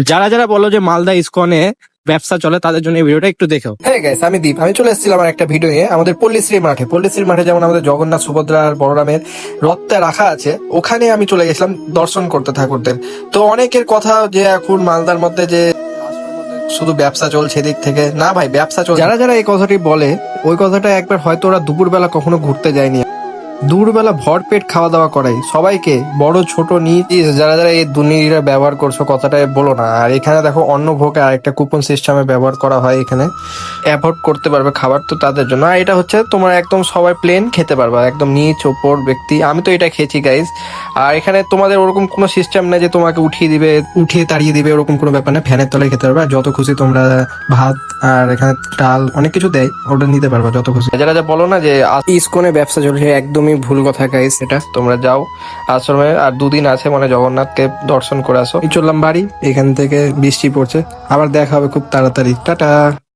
যারা যারা বলো যে মালদা ইসকনে ব্যবসা চলে তাদের জন্য এই ভিডিওটা একটু দেখো। হ্যাঁ গাইস, আমি দীপ। আমি চলে এসেছিলাম আমার একটা ভিডিও নিয়ে আমাদের পল্লীশ্রী মাঠে যেমন আমাদের জগন্নাথ, সুভদ্রা আর বলরামের রথটা রাখা আছে, ওখানে আমি চলে গেছিলাম দর্শন করতে ঠাকুরদের। তো অনেকের কথা যে এখন মালদার মধ্যে যে শুধু ব্যবসা চলছে, এদিক থেকে না ভাই, ব্যবসা চলছে। যারা যারা এই কথাটি বলে, ওই কথাটা একবার হয়তো ওরা দুপুরবেলা কখনো ঘুরতে যায়নি। দুপুরবেলা ভরপেট খাওয়া দাওয়া করাই সবাইকে, বড় ছোট নিজ। যারা যারা এই দুর্নীতিটা ব্যবহার করছো কথাটা বলো না। আর এখানে দেখো অন্নভোগে আরেকটা কুপন সিস্টেমে ব্যবহার করা হয়, এখানে অ্যাফোর্ড করতে পারবে খাবার, তো তাদের জন্য। আর এটা হচ্ছে তোমার একদম সবাই প্লেন খেতে পারবে, একদম নিচ ওপর ব্যক্তি। আমি তো এটা খেয়েছি গাইজ। আর এখানে তোমাদের ওরকম কোনো সিস্টেম নেই যে তোমাকে উঠিয়ে তাড়িয়ে দিবে, ওরকম কোনো ব্যাপার না। ফ্যানের তলায় খেতে পারবে, আর যত খুশি তোমরা ভাত আর এখানে ডাল অনেক কিছু দেয়, ওটা নিতে পারবে যত খুশি। যারা যা বলো না যে ইসকনে ব্যবসা চলছে, একদমই ভুল কথা গাইস। এটা তোমরা যাও আশ্রমে, আর দুদিন আছে মানে জগন্নাথকে দর্শন করে আসো। চললাম বাড়ি, এখান থেকে বৃষ্টি পড়ছে, আবার দেখা হবে খুব তাড়াতাড়ি। টাটা।